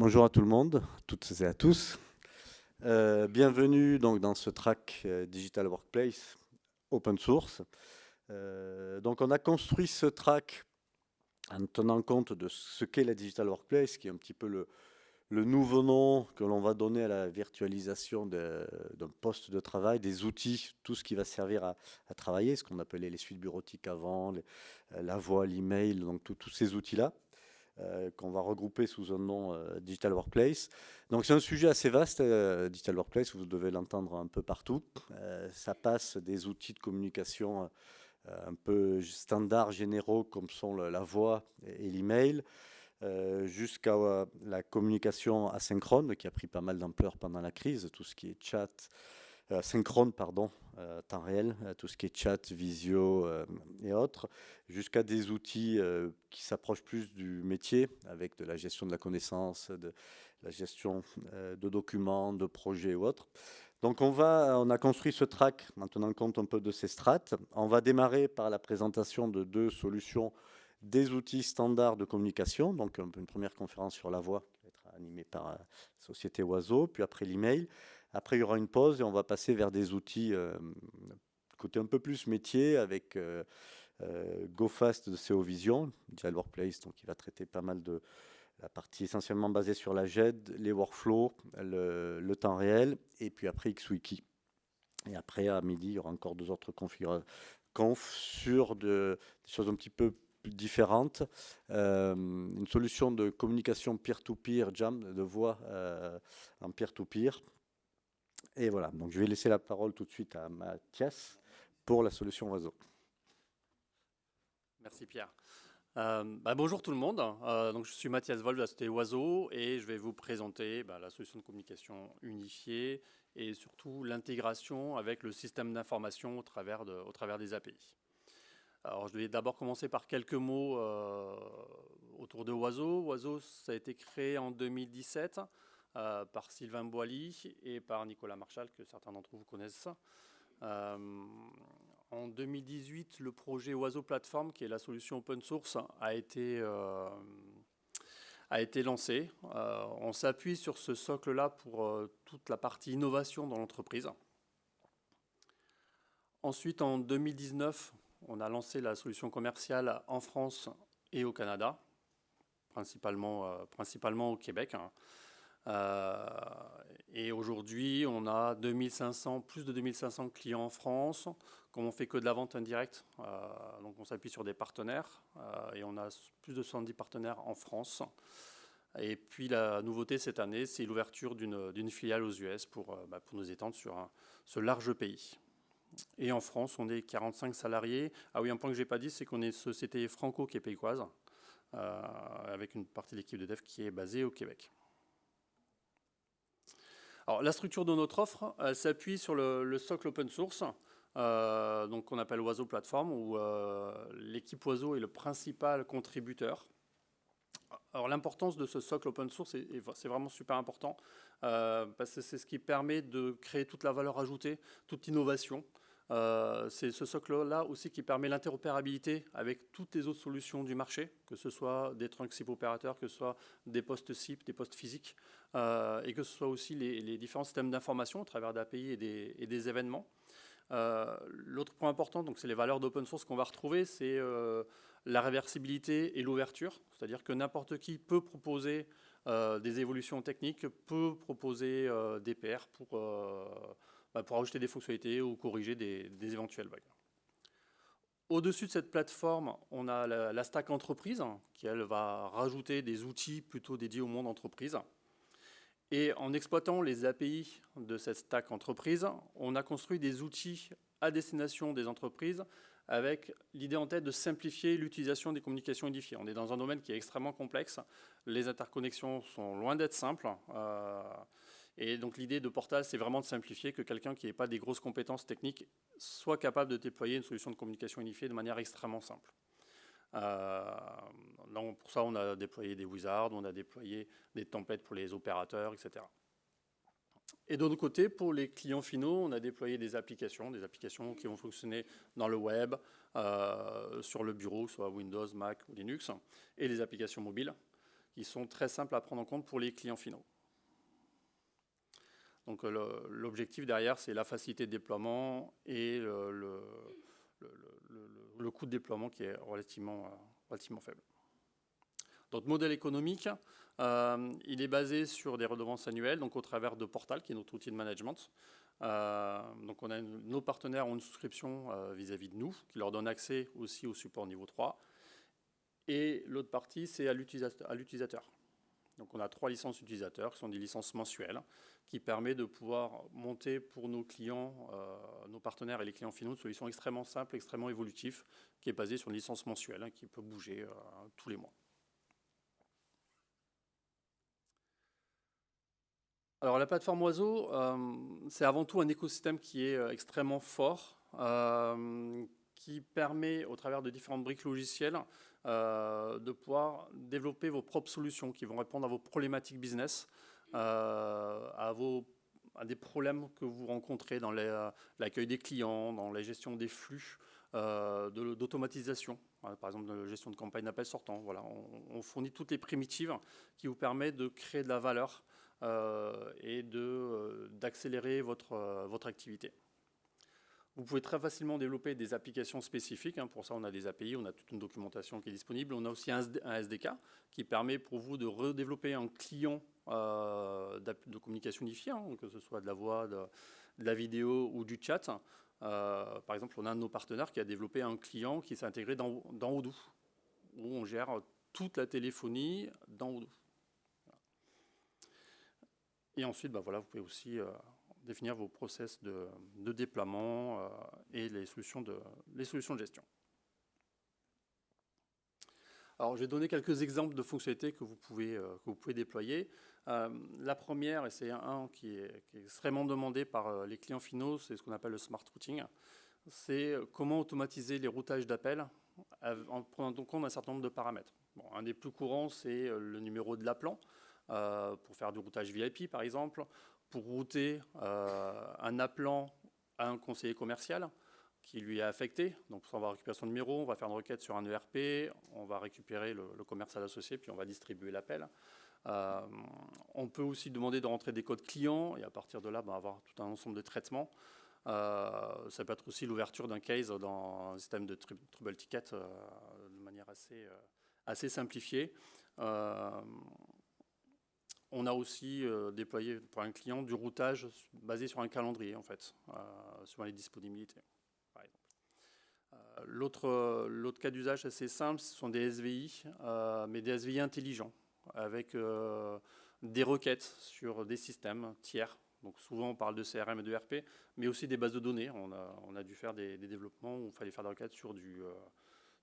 Bonjour à tout le monde, toutes et à tous. Bienvenue donc dans ce track Digital Workplace open source. Donc on a construit ce track en tenant compte de ce qu'est la Digital Workplace, qui est un petit peu le nouveau nom que l'on va donner à la virtualisation d'un poste de travail, des outils, tout ce qui va servir à travailler, ce qu'on appelait les suites bureautiques avant, la voix, l'email, donc tous ces outils-là. Qu'on va regrouper sous un nom Digital Workplace. Donc c'est un sujet assez vaste, Digital Workplace, vous devez l'entendre un peu partout. Ça passe des outils de communication un peu standards, généraux, comme sont la voix et l'email, jusqu'à la communication asynchrone, qui a pris pas mal d'ampleur pendant la crise, tout ce qui est chat, synchrone, pardon, temps réel, tout ce qui est chat, visio et autres, jusqu'à des outils qui s'approchent plus du métier, avec de la gestion de la connaissance, de la gestion de documents, de projets ou autres. Donc on a construit ce track en tenant compte un peu de ces strates. On va démarrer par la présentation de deux solutions, des outils standards de communication, donc une première conférence sur la voix qui va être animée par la société Oiseau, puis après l'email. Après, il y aura une pause et on va passer vers des outils côté un peu plus métier avec GoFast de CO Vision, Digital Workplace, donc qui va traiter pas mal de la partie essentiellement basée sur la GED, les workflows, le temps réel, et puis après XWiki. Et après, à midi, il y aura encore deux autres confs sur des choses un petit peu différentes. Une solution de communication peer-to-peer, Jam, de voix en peer-to-peer. Et voilà, donc je vais laisser la parole tout de suite à Mathias pour la solution Oiseau. Merci Pierre. Bonjour tout le monde. Donc je suis Mathias Wolf de la société Oiseau et je vais vous présenter la solution de communication unifiée et surtout l'intégration avec le système d'information au travers des API. Alors je vais d'abord commencer par quelques mots autour de Oiseau. Oiseau, ça a été créé en 2017 par Sylvain Boilly et par Nicolas Marchal, que certains d'entre vous connaissent. En 2018, le projet Oiseau Platform, qui est la solution open source, a été lancé. On s'appuie sur ce socle-là pour toute la partie innovation dans l'entreprise. Ensuite, en 2019, on a lancé la solution commerciale en France et au Canada, principalement au Québec. Et aujourd'hui, on a plus de 2500 clients en France. Comme on fait que de la vente indirecte, donc on s'appuie sur des partenaires et on a plus de 70 partenaires en France. Et puis la nouveauté cette année, c'est l'ouverture d'une filiale aux US pour nous étendre sur ce large pays. Et en France, on est 45 salariés. Ah oui, un point que je n'ai pas dit, c'est qu'on est une société franco-québécoise avec une partie de l'équipe de dev qui est basée au Québec. Alors, la structure de notre offre s'appuie sur le socle open source, donc qu'on appelle Oiseau Platform, où l'équipe Oiseau est le principal contributeur. Alors, l'importance de ce socle open source, c'est vraiment super important, parce que c'est ce qui permet de créer toute la valeur ajoutée, toute innovation. C'est ce socle-là aussi qui permet l'interopérabilité avec toutes les autres solutions du marché, que ce soit des trunks SIP opérateurs, que ce soit des postes SIP, des postes physiques, et que ce soit aussi les différents systèmes d'information à travers d'API et des événements. L'autre point important, c'est les valeurs d'open source qu'on va retrouver, c'est la réversibilité et l'ouverture, c'est-à-dire que n'importe qui peut proposer des évolutions techniques, peut proposer des PR pour ajouter des fonctionnalités ou corriger des éventuels bugs. Au-dessus de cette plateforme, on a la stack entreprise, qui elle va rajouter des outils plutôt dédiés au monde entreprise. Et en exploitant les API de cette stack entreprise, on a construit des outils à destination des entreprises avec l'idée en tête de simplifier l'utilisation des communications unifiées. On est dans un domaine qui est extrêmement complexe. Les interconnexions sont loin d'être simples. Et donc l'idée de Portal, c'est vraiment de simplifier, que quelqu'un qui n'ait pas des grosses compétences techniques soit capable de déployer une solution de communication unifiée de manière extrêmement simple. Donc pour ça, on a déployé des wizards, on a déployé des templates pour les opérateurs, etc. Et de l'autre côté, pour les clients finaux, on a déployé des applications qui vont fonctionner dans le web, sur le bureau, soit Windows, Mac ou Linux, et des applications mobiles qui sont très simples à prendre en compte pour les clients finaux. Donc l'objectif derrière, c'est la facilité de déploiement et le coût de déploiement qui est relativement faible. Notre modèle économique, il est basé sur des redevances annuelles, donc au travers de Portal, qui est notre outil de management. Donc nos partenaires ont une souscription vis-à-vis de nous, qui leur donne accès aussi au support niveau 3. Et l'autre partie, c'est à l'utilisateur. Donc on a 3 licences utilisateurs, qui sont des licences mensuelles, qui permettent de pouvoir monter pour nos clients, nos partenaires et les clients finaux, une solution extrêmement simple, extrêmement évolutive, qui est basée sur une licence mensuelle, qui peut bouger tous les mois. Alors la plateforme Oiseau, c'est avant tout un écosystème qui est extrêmement fort, qui permet, au travers de différentes briques logicielles, de pouvoir développer vos propres solutions qui vont répondre à vos problématiques business, à des problèmes que vous rencontrez dans l'accueil des clients, dans la gestion des flux, d'automatisation, par exemple de gestion de campagne d'appel sortant. Voilà, on fournit toutes les primitives qui vous permettent de créer de la valeur et d'accélérer votre activité. Vous pouvez très facilement développer des applications spécifiques. Pour ça, on a des API, on a toute une documentation qui est disponible. On a aussi un SDK qui permet pour vous de redévelopper un client de communication unifiée, que ce soit de la voix, de la vidéo ou du chat. Par exemple, on a un de nos partenaires qui a développé un client qui s'est intégré dans Odoo, où on gère toute la téléphonie dans Odoo. Et ensuite, voilà, vous pouvez aussi définir vos process de déploiement et les solutions de gestion. Alors, je vais donner quelques exemples de fonctionnalités que vous pouvez déployer. La première, et c'est un qui est extrêmement demandé par les clients finaux, c'est ce qu'on appelle le smart routing. C'est comment automatiser les routages d'appels en prenant en compte un certain nombre de paramètres. Bon, un des plus courants, c'est le numéro de l'appelant, pour faire du routage VIP, par exemple, pour router un appelant à un conseiller commercial qui lui est affecté. Donc, on va récupérer son numéro, on va faire une requête sur un ERP, on va récupérer le commercial associé, puis on va distribuer l'appel. On peut aussi demander de rentrer des codes clients et à partir de là, avoir tout un ensemble de traitements. Ça peut être aussi l'ouverture d'un case dans un système de trouble ticket de manière assez simplifiée. On a aussi déployé pour un client du routage basé sur un calendrier, en fait, sur les disponibilités, par exemple. L'autre cas d'usage assez simple, ce sont des SVI, mais des SVI intelligents, avec des requêtes sur des systèmes tiers. Donc souvent, on parle de CRM et de RP, mais aussi des bases de données. On a dû faire des développements où il fallait faire des requêtes sur du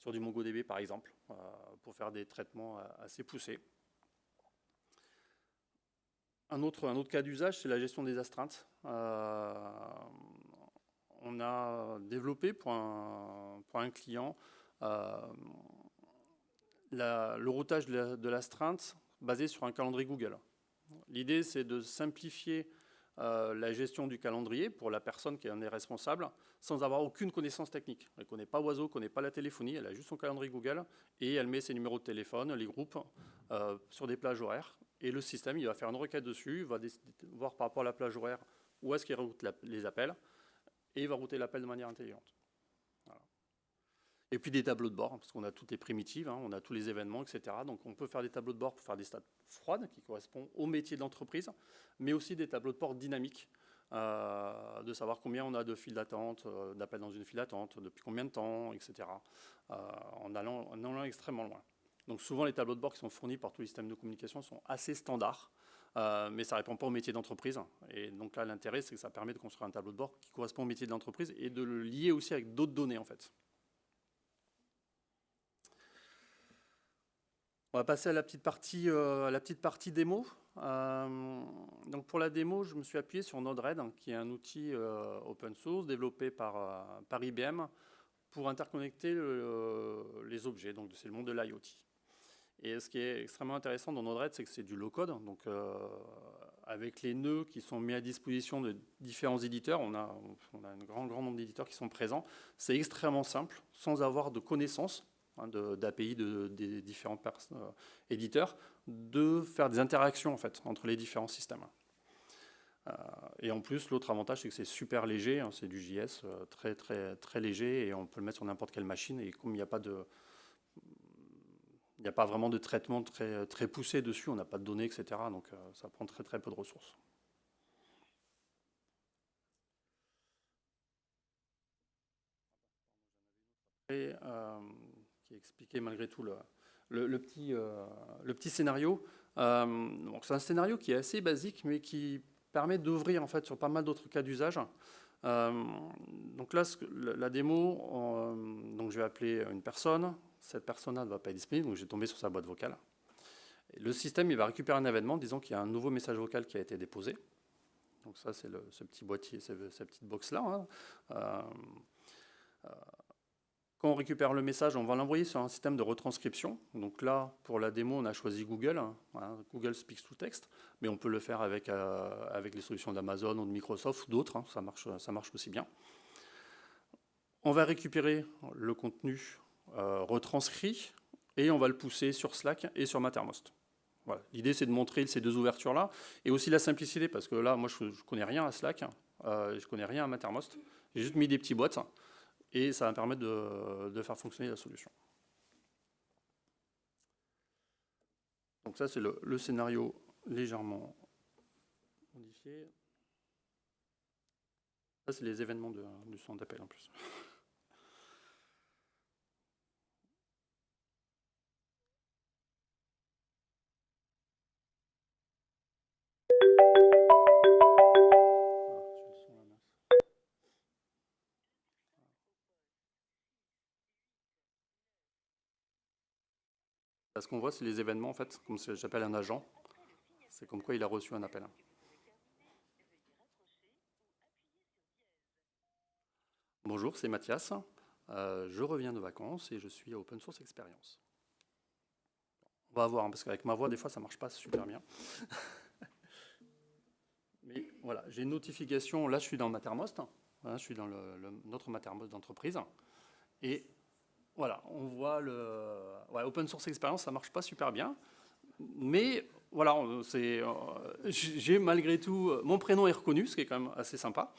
MongoDB, par exemple, pour faire des traitements assez poussés. Un autre cas d'usage, c'est la gestion des astreintes. On a développé pour un client le routage de l'astreinte basé sur un calendrier Google. L'idée, c'est de simplifier la gestion du calendrier pour la personne qui en est responsable sans avoir aucune connaissance technique. Elle ne connaît pas Oiseau, ne connaît pas la téléphonie, elle a juste son calendrier Google et elle met ses numéros de téléphone, les groupes sur des plages horaires. Et le système, il va faire une requête dessus, il va voir par rapport à la plage horaire où est-ce qu'il route les appels, et il va router l'appel de manière intelligente. Voilà. Et puis des tableaux de bord, parce qu'on a toutes les primitives, on a tous les événements, etc. Donc on peut faire des tableaux de bord pour faire des stats froides, qui correspondent au métier de l'entreprise, mais aussi des tableaux de bord dynamiques, de savoir combien on a de files d'attente, d'appels dans une file d'attente, depuis combien de temps, etc. En allant extrêmement loin. Donc souvent, les tableaux de bord qui sont fournis par tous les systèmes de communication sont assez standards, mais ça ne répond pas au métier d'entreprise. Et donc là, l'intérêt, c'est que ça permet de construire un tableau de bord qui correspond au métier de l'entreprise et de le lier aussi avec d'autres données, en fait. On va passer à la petite partie démo. Donc pour la démo, je me suis appuyé sur Node-RED, qui est un outil open source développé par IBM pour interconnecter les objets. Donc c'est le monde de l'IoT. Et ce qui est extrêmement intéressant dans Node-RED, c'est que c'est du low-code. Donc avec les nœuds qui sont mis à disposition de différents éditeurs, on a un grand nombre d'éditeurs qui sont présents. C'est extrêmement simple, sans avoir de connaissances. hein, d'API des différents éditeurs, de faire des interactions en fait, entre les différents systèmes. Et en plus, l'autre avantage, c'est que c'est super léger, hein, c'est du JS très, très, très léger, et on peut le mettre sur n'importe quelle machine, et comme il n'y a pas vraiment de traitement très, très poussé dessus, on n'a pas de données, etc. Donc ça prend très, très peu de ressources. Et, qui expliquait malgré tout le petit scénario. Donc c'est un scénario qui est assez basique, mais qui permet d'ouvrir en fait sur pas mal d'autres cas d'usage. Donc là, la démo, donc je vais appeler une personne. Cette personne-là ne va pas être disponible, donc j'ai tombé sur sa boîte vocale. Et le système, il va récupérer un événement, disons qu'il y a un nouveau message vocal qui a été déposé. Donc ça, c'est ce petit boîtier, cette petite box-là. Hein. Quand on récupère le message, on va l'envoyer sur un système de retranscription. Donc là, pour la démo, on a choisi Google, hein, Google Speaks to Text, mais on peut le faire avec les solutions d'Amazon ou de Microsoft ou d'autres, hein, ça marche aussi bien. On va récupérer le contenu retranscrit et on va le pousser sur Slack et sur Mattermost. Voilà. L'idée, c'est de montrer ces deux ouvertures-là et aussi la simplicité, parce que là, moi, je ne connais rien à Slack, je ne connais rien à Mattermost. J'ai juste mis des petits bots. Et ça va permettre de faire fonctionner la solution. Donc ça, c'est le scénario légèrement modifié. Ça, c'est les événements du centre d'appel en plus. Ce qu'on voit, c'est les événements, en fait, comme j'appelle un agent. C'est comme quoi il a reçu un appel. Bonjour, c'est Mathias. Je reviens de vacances et je suis à Open Source Experience. On va voir, hein, parce qu'avec ma voix, des fois, ça ne marche pas super bien. Mais voilà, j'ai une notification. Là, je suis dans Mattermost. Hein, je suis dans notre Mattermost d'entreprise. Et voilà, on voit Open Source Experience, ça marche pas super bien. Mais voilà, j'ai malgré tout, mon prénom est reconnu, ce qui est quand même assez sympa.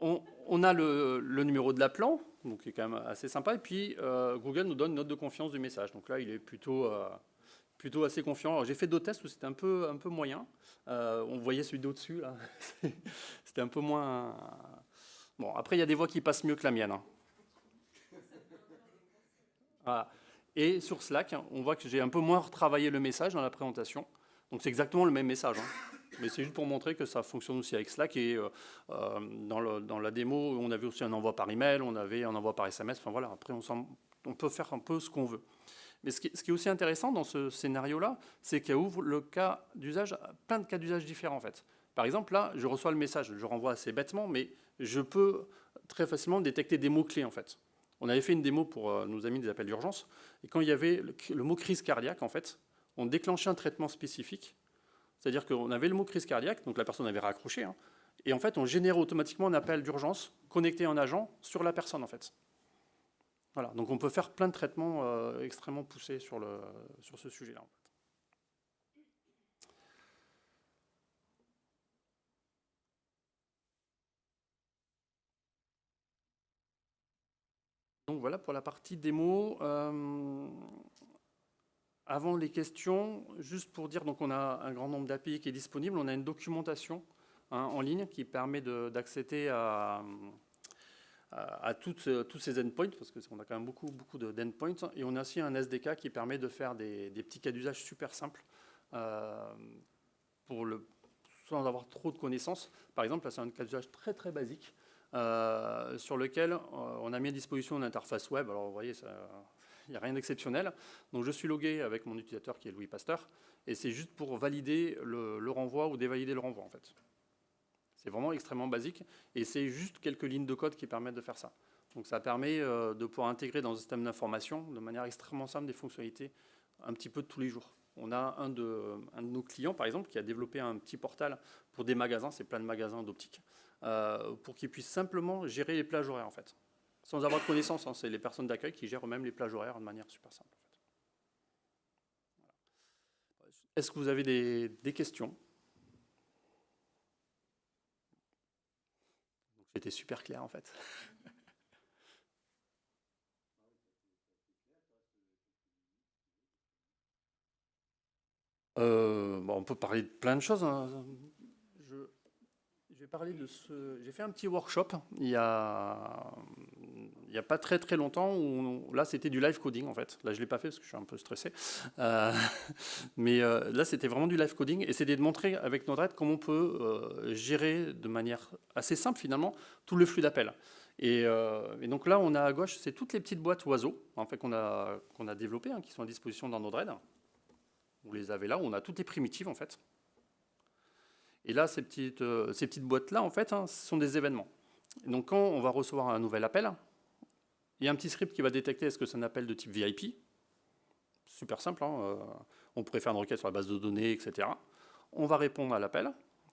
On a le numéro de l'appelant, donc qui est quand même assez sympa. Et puis Google nous donne une note de confiance du message. Donc là, il est plutôt assez confiant. Alors, j'ai fait d'autres tests où c'était un peu moyen. On voyait celui d'au-dessus, là. C'était un peu moins. Bon, après, il y a des voix qui passent mieux que la mienne. Hein. Voilà. Et sur Slack, on voit que j'ai un peu moins retravaillé le message dans la présentation. Donc c'est exactement le même message. Hein. Mais c'est juste pour montrer que ça fonctionne aussi avec Slack. Et dans la démo, on avait aussi un envoi par email, on avait un envoi par SMS. Enfin voilà, après on peut faire un peu ce qu'on veut. Mais ce qui est aussi intéressant dans ce scénario-là, c'est qu'elle ouvre le cas d'usage, plein de cas d'usage différents en fait. Par exemple, là, je reçois le message, je renvoie assez bêtement, mais je peux très facilement détecter des mots-clés en fait. On avait fait une démo pour nos amis des appels d'urgence, et quand il y avait le mot crise cardiaque, en fait, on déclenchait un traitement spécifique. C'est-à-dire qu'on avait le mot crise cardiaque, donc la personne avait raccroché, hein, et en fait, on générait automatiquement un appel d'urgence connecté en agent sur la personne en fait. Voilà, donc on peut faire plein de traitements extrêmement poussés sur ce sujet-là. En fait. Donc voilà pour la partie démo. Avant les questions, juste pour dire, donc on a un grand nombre d'API qui est disponible. On a une documentation en ligne qui permet d'accéder à tous ces endpoints, parce qu'on a quand même beaucoup d'endpoints. Et on a aussi un SDK qui permet de faire des petits cas d'usage super simples sans avoir trop de connaissances. Par exemple, là, c'est un cas d'usage très très basique sur lequel on a mis à disposition une interface web. Alors vous voyez, il n'y a rien d'exceptionnel. Donc je suis logué avec mon utilisateur qui est Louis Pasteur, et c'est juste pour valider le renvoi ou dévalider le renvoi en fait. C'est vraiment extrêmement basique, et c'est juste quelques lignes de code qui permettent de faire ça. Donc ça permet de pouvoir intégrer dans un système d'information de manière extrêmement simple des fonctionnalités un petit peu de tous les jours. On a un de nos clients, par exemple, qui a développé un petit portal pour des magasins, c'est plein de magasins d'optique, pour qu'ils puissent simplement gérer les plages horaires, en fait. sans avoir de connaissance. Hein. C'est les personnes d'accueil qui gèrent eux-mêmes les plages horaires de manière super simple. En fait. Est-ce que vous avez des questions? J'étais super clair en fait. Bon, on peut parler de plein de choses. Hein. Je vais parler de ce. J'ai fait un petit workshop il y a pas très très longtemps où là c'était du live coding en fait. Là je l'ai pas fait parce que je suis un peu stressé. Euh, mais là c'était vraiment du live coding et c'était de montrer avec Node-RED comment on peut gérer de manière assez simple finalement tout le flux d'appels. Et donc là on a à gauche c'est toutes les petites boîtes oiseaux en fait qu'on a développées hein, qui sont à disposition dans Node-RED. Vous les avez là, on a toutes les primitives en fait. Et là, ces petites boîtes-là, en fait, hein, ce sont des événements. Et donc, quand on va recevoir un nouvel appel, il y a un petit script qui va détecter est-ce que c'est un appel de type VIP. Super simple, hein, on pourrait faire une requête sur la base de données, etc. On va répondre à l'appel.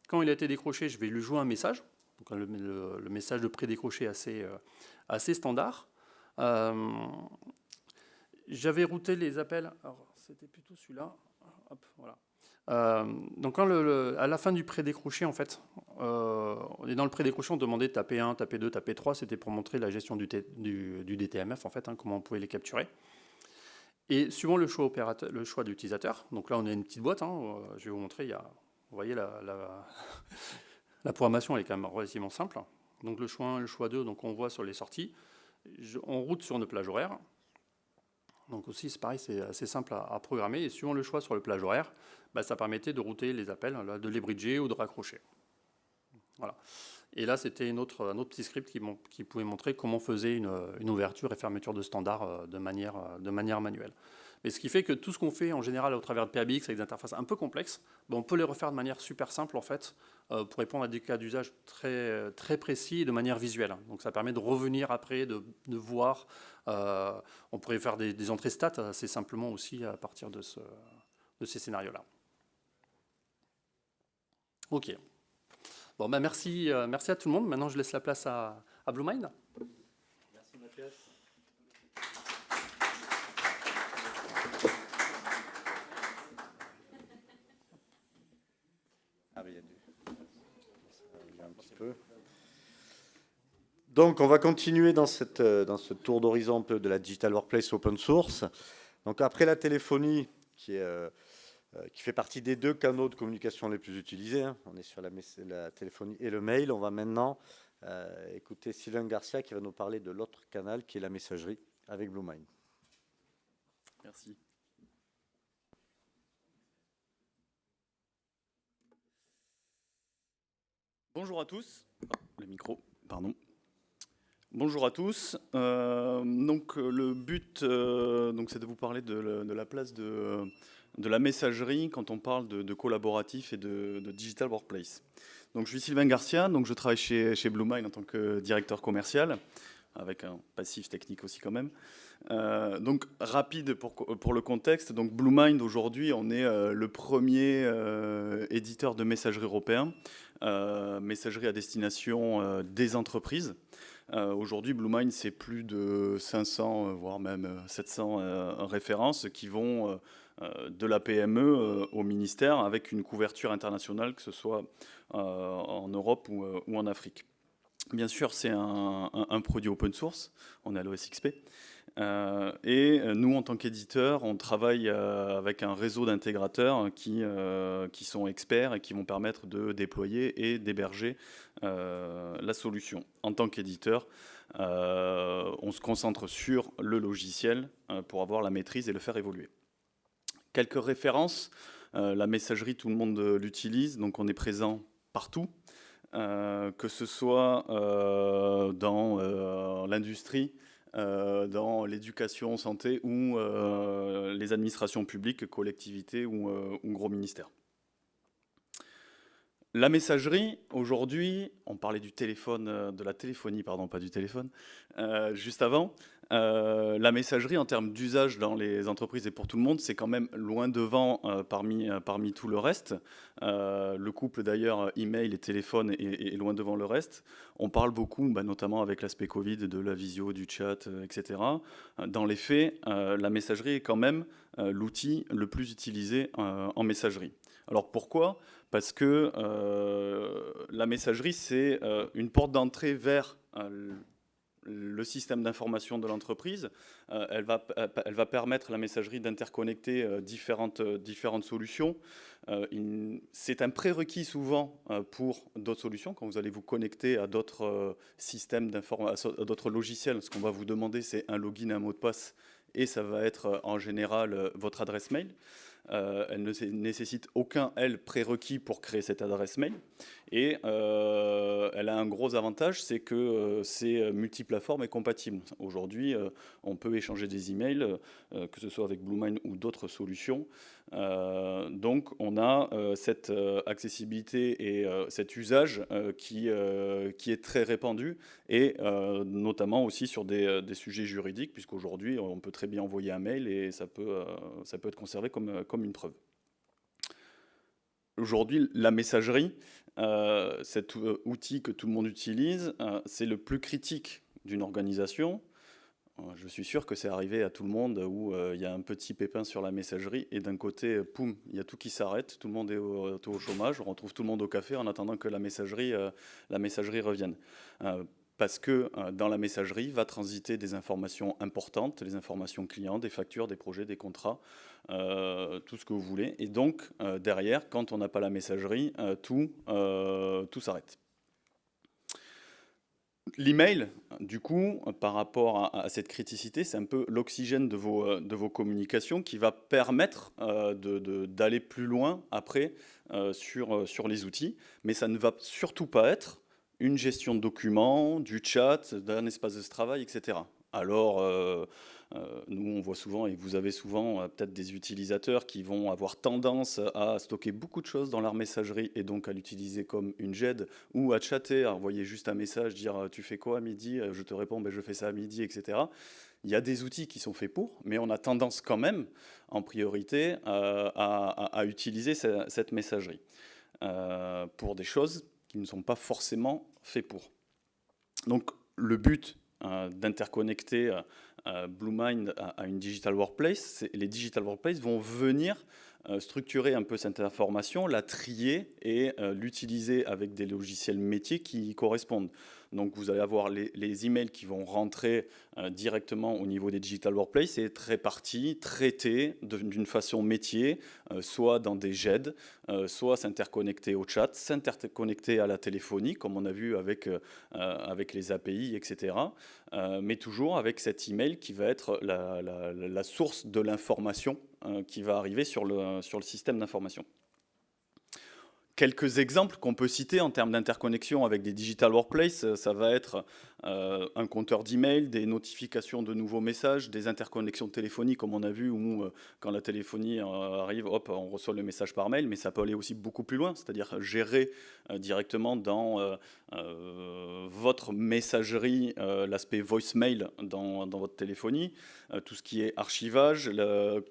Quand il a été décroché, je vais lui jouer un message. Donc, le message de pré-décroché assez standard. J'avais routé les appels. Alors, c'était plutôt celui-là. Hop, voilà. Donc quand à la fin du pré-décroché, en fait, et dans le pré-décroché, on demandait taper 1, taper 2, taper 3, c'était pour montrer la gestion du DTMF, en fait, hein, comment on pouvait les capturer. Et suivant le choix de l'utilisateur, donc là on a une petite boîte, hein, je vais vous montrer, vous voyez la programmation elle est quand même relativement simple. Donc le choix 1, le choix 2, donc on voit sur les sorties, on route sur une plage horaire. Donc aussi, c'est pareil, c'est assez simple à programmer. Et suivant le choix sur le plage horaire, bah, ça permettait de router les appels, là, de les bridger ou de raccrocher. Voilà. Et là, c'était un autre petit script qui pouvait montrer comment on faisait une ouverture et fermeture de standard de manière manuelle. Mais ce qui fait que tout ce qu'on fait en général au travers de PABX avec des interfaces un peu complexes, on peut les refaire de manière super simple en fait, pour répondre à des cas d'usage très, très précis et de manière visuelle. Donc ça permet de revenir après, de voir. On pourrait faire des entrées stats assez simplement aussi à partir de ces scénarios-là. Ok. Bon, ben merci à tout le monde. Maintenant, je laisse la place à BlueMind. Merci Mathias. Ah mais il y a un petit peu. Donc on va continuer dans ce tour d'horizon un peu de la Digital Workplace Open Source. Donc après la téléphonie qui fait partie des 2 canaux de communication les plus utilisés, hein. On est sur la téléphonie et le mail. On va maintenant écouter Sylvain Garcia qui va nous parler de l'autre canal qui est la messagerie avec BlueMind. Merci. Bonjour à tous. Le micro, pardon. Bonjour à tous. Donc le but, c'est de vous parler de la place de la messagerie quand on parle de collaboratif et de digital workplace. Donc je suis Sylvain Garcia, donc je travaille chez BlueMind en tant que directeur commercial, avec un passif technique aussi quand même. Donc rapide pour le contexte. Donc BlueMind aujourd'hui, on est le premier éditeur de messagerie européen, messagerie à destination des entreprises. Aujourd'hui, BlueMind, c'est plus de 500, voire même 700 références qui vont de la PME au ministère avec une couverture internationale, que ce soit en Europe ou en Afrique. Bien sûr, c'est un produit open source, on est à l'OSXP. Et nous, en tant qu'éditeur, on travaille avec un réseau d'intégrateurs qui sont experts et qui vont permettre de déployer et d'héberger la solution. En tant qu'éditeur, on se concentre sur le logiciel pour avoir la maîtrise et le faire évoluer. Quelques références. La messagerie, tout le monde l'utilise, donc on est présent partout. Que ce soit dans l'industrie, dans l'éducation, santé ou les administrations publiques, collectivités ou gros ministères. La messagerie, aujourd'hui, on parlait du téléphone, de la téléphonie, pardon, pas du téléphone, juste avant. La messagerie, en termes d'usage dans les entreprises et pour tout le monde, c'est quand même loin devant parmi tout le reste. Le couple d'ailleurs, email et téléphone est loin devant le reste. On parle beaucoup, notamment avec l'aspect Covid, de la visio, du chat, etc. Dans les faits, la messagerie est quand même l'outil le plus utilisé en messagerie. Alors pourquoi ? Parce que la messagerie, c'est une porte d'entrée vers le système d'information de l'entreprise. Elle va permettre à la messagerie d'interconnecter différentes solutions. C'est un prérequis souvent pour d'autres solutions. Quand vous allez vous connecter à d'autres systèmes d'information, à d'autres logiciels, ce qu'on va vous demander, c'est un login et un mot de passe, et ça va être en général votre adresse mail. Elle ne nécessite aucun prérequis pour créer cette adresse mail. Et elle a un gros avantage, c'est que c'est multiplateforme et compatible. Aujourd'hui, on peut échanger des emails, que ce soit avec Bluemind ou d'autres solutions. Donc on a cette accessibilité et cet usage qui est très répandu, et notamment aussi sur des sujets juridiques, puisqu'aujourd'hui on peut très bien envoyer un mail et ça peut être conservé comme une preuve. Aujourd'hui, la messagerie, cet outil que tout le monde utilise, c'est le plus critique d'une organisation. Je suis sûr que c'est arrivé à tout le monde où il y a un petit pépin sur la messagerie et d'un côté, poum, il y a tout qui s'arrête, tout le monde est au chômage, on retrouve tout le monde au café en attendant que la messagerie revienne. Parce que dans la messagerie va transiter des informations importantes, les informations clients, des factures, des projets, des contrats, tout ce que vous voulez. Et donc, derrière, quand on n'a pas la messagerie, tout s'arrête. L'email, du coup, par rapport à cette criticité, c'est un peu l'oxygène de vos communications qui va permettre d'aller plus loin après sur les outils. Mais ça ne va surtout pas être une gestion de documents, du chat, d'un espace de travail, etc. Alors, nous, on voit souvent, et vous avez souvent peut-être des utilisateurs qui vont avoir tendance à stocker beaucoup de choses dans leur messagerie et donc à l'utiliser comme une GED ou à chatter, à envoyer juste un message, dire « tu fais quoi à midi ?» Je te réponds « je fais ça à midi », etc. Il y a des outils qui sont faits pour, mais on a tendance quand même, en priorité, à utiliser cette messagerie pour des choses qui ne sont pas forcément faits pour. Donc, le but d'interconnecter Bluemind à une Digital Workplace, les Digital Workplace vont venir structurer un peu cette information, la trier et l'utiliser avec des logiciels métiers qui y correspondent. Donc vous allez avoir les emails qui vont rentrer directement au niveau des Digital Workplace et être répartis, traités d'une façon métier, soit dans des GED, soit s'interconnecter au chat, s'interconnecter à la téléphonie, comme on a vu avec les API, etc. Mais toujours avec cet email qui va être la source de l'information qui va arriver sur le système d'information. Quelques exemples qu'on peut citer en termes d'interconnexion avec des Digital Workplace, ça va être un compteur d'email, des notifications de nouveaux messages, des interconnexions téléphoniques comme on a vu, où quand la téléphonie arrive, hop, on reçoit le message par mail, mais ça peut aller aussi beaucoup plus loin, c'est-à-dire gérer directement dans votre messagerie l'aspect voicemail dans votre téléphonie, tout ce qui est archivage,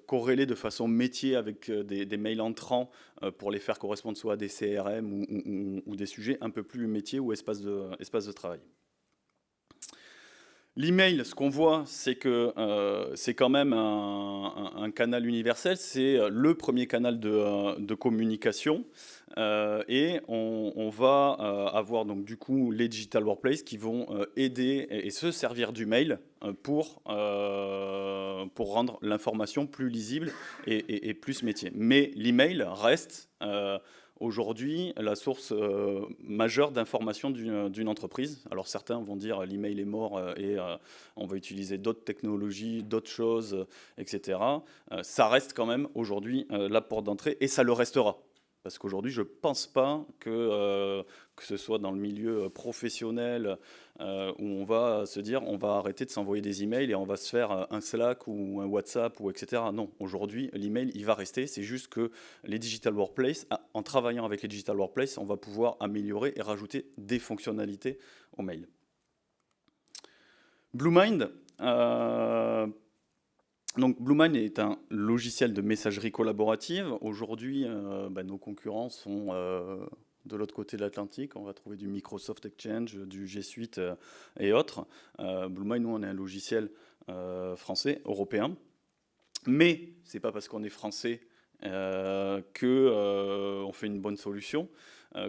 corréler de façon métier avec des mails entrants pour les faire correspondre soit à des CRM ou des sujets un peu plus métiers ou espace de travail. L'email, ce qu'on voit, c'est que c'est quand même un canal universel, c'est le premier canal de communication, et on va avoir donc du coup les Digital Workplace qui vont aider et se servir du mail pour rendre l'information plus lisible et plus métier. Mais l'email reste aujourd'hui la source majeure d'information d'une entreprise. Alors certains vont dire l'email est mort et on va utiliser d'autres technologies, d'autres choses, etc. Ça reste quand même aujourd'hui la porte d'entrée et ça le restera. Parce qu'aujourd'hui, je ne pense pas que ce soit dans le milieu professionnel où on va se dire on va arrêter de s'envoyer des emails et on va se faire un Slack ou un WhatsApp, ou etc. Non, aujourd'hui, l'email, il va rester. C'est juste que les Digital Workplace, en travaillant avec les Digital Workplace, on va pouvoir améliorer et rajouter des fonctionnalités au mail. Bluemind, Donc BlueMind est un logiciel de messagerie collaborative. Aujourd'hui, nos concurrents sont de l'autre côté de l'Atlantique. On va trouver du Microsoft Exchange, du G Suite et autres. BlueMind, nous, on est un logiciel français, européen. Mais c'est pas parce qu'on est français qu'on fait une bonne solution.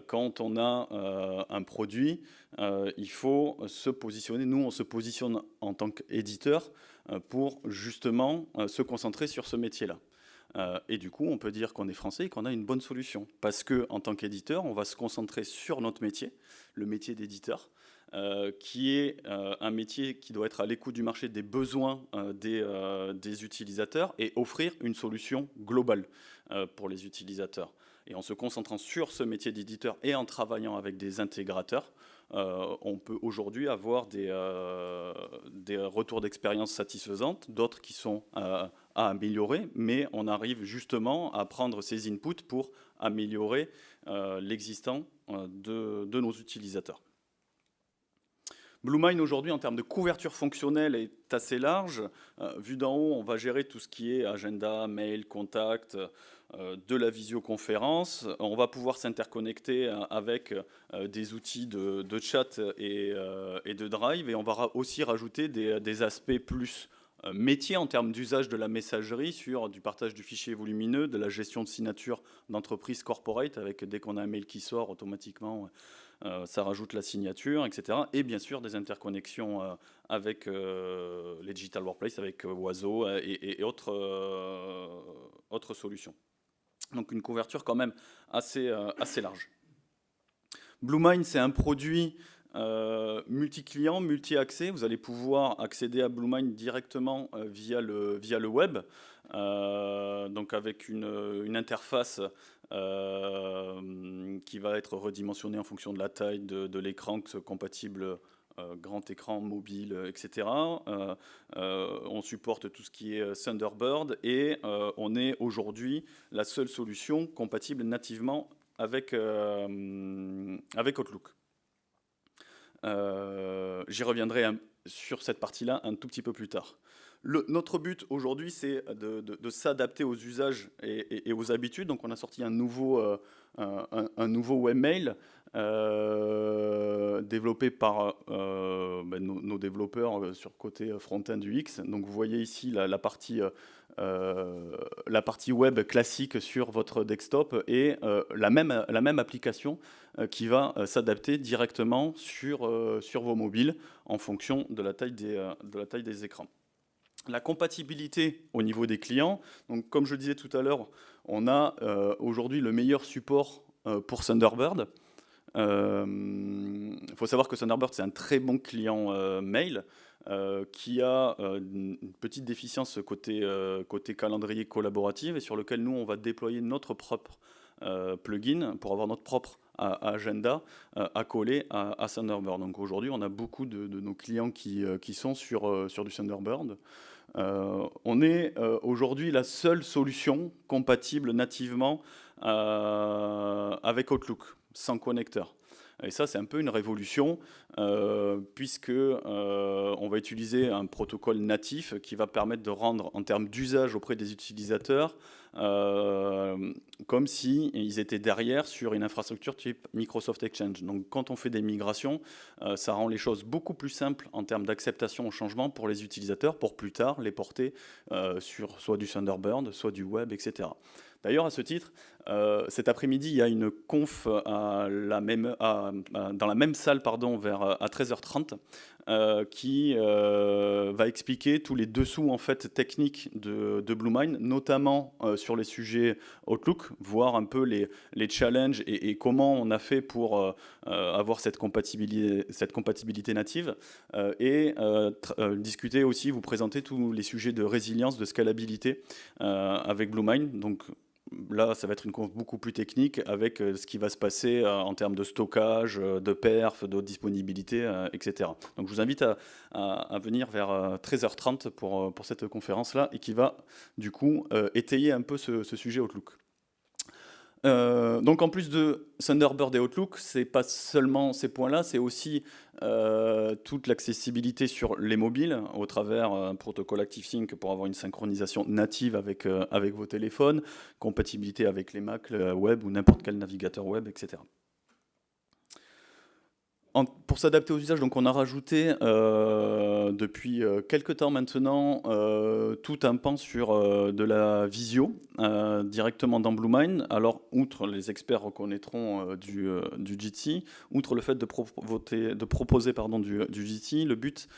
Quand on a un produit, il faut se positionner. Nous, on se positionne en tant qu'éditeur pour justement se concentrer sur ce métier-là. Et du coup, on peut dire qu'on est français et qu'on a une bonne solution. Parce qu'en tant qu'éditeur, on va se concentrer sur notre métier, le métier d'éditeur, qui est un métier qui doit être à l'écoute du marché, des besoins des utilisateurs et offrir une solution globale pour les utilisateurs. Et en se concentrant sur ce métier d'éditeur et en travaillant avec des intégrateurs, on peut aujourd'hui avoir des retours d'expérience satisfaisantes, d'autres qui sont à améliorer, mais on arrive justement à prendre ces inputs pour améliorer l'existant de nos utilisateurs. BlueMind aujourd'hui en termes de couverture fonctionnelle est assez large. Vu d'en haut, on va gérer tout ce qui est agenda, mail, contact, de la visioconférence. On va pouvoir s'interconnecter avec des outils de chat et de drive, et on va aussi rajouter des aspects plus métiers en termes d'usage de la messagerie sur du partage du fichier volumineux, de la gestion de signature d'entreprise corporate, avec dès qu'on a un mail qui sort automatiquement, ça rajoute la signature, etc. Et bien sûr des interconnexions avec les Digital Workplace, avec Oiseau et autres solutions. Donc une couverture quand même assez large. BlueMind, c'est un produit multi-client, multi-accès. Vous allez pouvoir accéder à BlueMind directement via le web, donc avec une interface qui va être redimensionnée en fonction de la taille de l'écran, que ce soit compatible grand écran, mobile, etc. On supporte tout ce qui est Thunderbird et on est aujourd'hui la seule solution compatible nativement avec Outlook. J'y reviendrai sur cette partie-là un tout petit peu plus tard. Notre but aujourd'hui, c'est de s'adapter aux usages et aux habitudes. Donc, on a sorti un nouveau webmail développé par nos développeurs sur le côté front-end du X. Donc, vous voyez ici la partie web classique sur votre desktop et la même application qui va s'adapter directement sur vos mobiles en fonction de la taille des écrans. La compatibilité au niveau des clients, donc comme je disais tout à l'heure, on a aujourd'hui le meilleur support pour Thunderbird. Il faut savoir que Thunderbird, c'est un très bon client mail qui a une petite déficience côté calendrier collaboratif et sur lequel nous, on va déployer notre propre plugin pour avoir notre propre agenda accolé à Thunderbird. Donc aujourd'hui, on a beaucoup de nos clients qui sont sur du Thunderbird. On est aujourd'hui la seule solution compatible nativement avec Outlook, sans connecteur. Et ça, c'est un peu une révolution, puisque on va utiliser un protocole natif qui va permettre de rendre, en termes d'usage auprès des utilisateurs, comme s'ils étaient derrière sur une infrastructure type Microsoft Exchange. Donc quand on fait des migrations, ça rend les choses beaucoup plus simples en termes d'acceptation au changement pour les utilisateurs, pour plus tard les porter sur soit du Thunderbird, soit du web, etc. D'ailleurs, à ce titre, cet après-midi, il y a une conf dans la même salle à 13h30 qui va expliquer tous les dessous en fait, techniques de BlueMind, notamment sur les sujets Outlook, voir un peu les challenges et comment on a fait pour avoir cette compatibilité native et discuter aussi, vous présenter tous les sujets de résilience, de scalabilité avec BlueMind. Donc, là, ça va être une conf beaucoup plus technique avec ce qui va se passer en termes de stockage, de perf, de disponibilité, etc. Donc je vous invite à venir vers 13h30 pour cette conférence-là et qui va du coup étayer un peu ce sujet Outlook. Donc en plus de Thunderbird et Outlook, c'est pas seulement ces points-là, c'est aussi toute l'accessibilité sur les mobiles au travers un protocole ActiveSync pour avoir une synchronisation native avec, avec vos téléphones, compatibilité avec les Mac, le web ou n'importe quel navigateur web, etc. Pour s'adapter aux usages, donc on a rajouté depuis quelques temps maintenant tout un pan sur de la visio directement dans Bluemind. Alors, outre les experts reconnaîtront du Jitsi, outre le fait de proposer du Jitsi, le but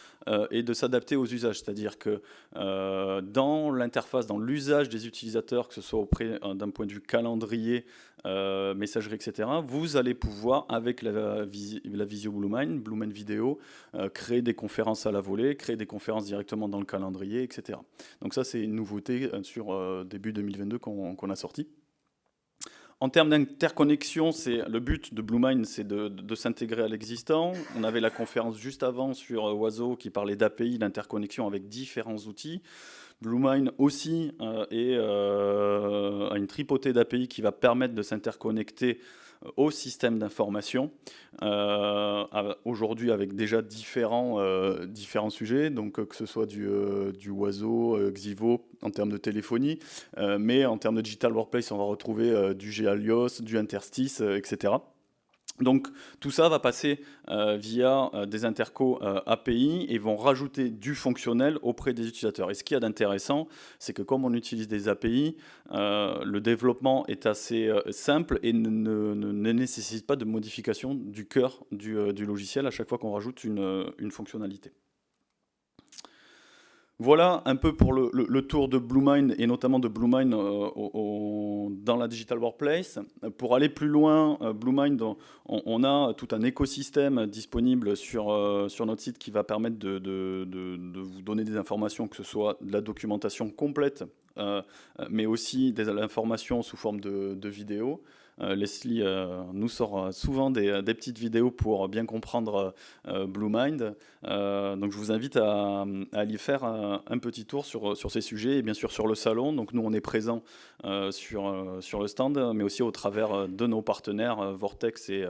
est de s'adapter aux usages, c'est-à-dire que dans l'interface, dans l'usage des utilisateurs, que ce soit auprès d'un point de vue calendrier, messagerie, etc., vous allez pouvoir, avec la visio Bluemind Vidéo, créer des conférences à la volée, créer des conférences directement dans le calendrier, etc. Donc ça, c'est une nouveauté sur début 2022 qu'on a sorti. En termes d'interconnexion, le but de Bluemind, c'est de s'intégrer à l'existant. On avait la conférence juste avant sur Oiseau qui parlait d'API, d'interconnexion avec différents outils. Bluemind aussi a une tripotée d'API qui va permettre de s'interconnecter au système d'information. Aujourd'hui, avec déjà différents sujets, donc que ce soit du Oiseau, Xivo en termes de téléphonie, mais en termes de digital workplace, on va retrouver du Gealios, du Interstice, etc. Donc tout ça va passer via des intercos API et vont rajouter du fonctionnel auprès des utilisateurs. Et ce qu'il y a d'intéressant, c'est que comme on utilise des API, le développement est assez simple et ne nécessite pas de modification du cœur du logiciel à chaque fois qu'on rajoute une fonctionnalité. Voilà un peu pour le tour de Bluemind et notamment de Bluemind dans la Digital Workplace. Pour aller plus loin, Bluemind, on a tout un écosystème disponible sur notre site qui va permettre de vous donner des informations, que ce soit de la documentation complète, mais aussi des informations sous forme de vidéos. Leslie nous sort souvent des petites vidéos pour bien comprendre Bluemind. Donc je vous invite à aller faire un petit tour sur ces sujets et bien sûr sur le salon. Donc nous on est présents sur le stand, mais aussi au travers de nos partenaires Vortex et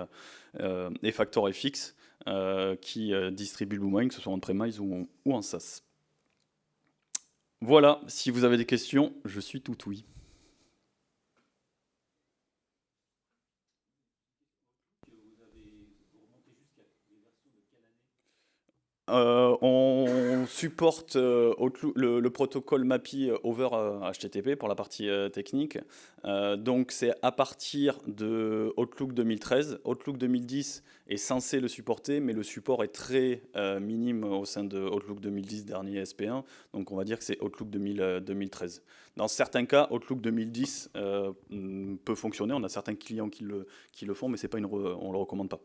FactorFX qui distribuent Bluemind, que ce soit en premise ou en SaaS. Voilà, si vous avez des questions, je suis tout oui. On supporte le protocole MAPI over HTTP pour la partie technique. Donc c'est à partir de Outlook 2013. Outlook 2010 est censé le supporter, mais le support est très minime au sein de Outlook 2010, dernier SP1. Donc on va dire que c'est Outlook 2013. Dans certains cas, Outlook 2010 peut fonctionner. On a certains clients qui le font, mais c'est pas on ne le recommande pas.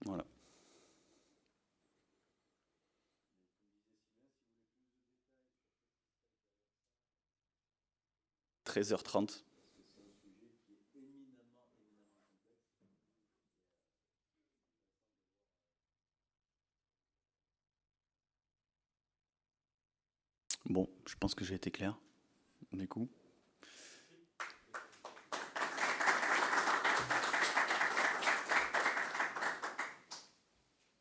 Voilà. 13h30. Bon, je pense que j'ai été clair, du coup.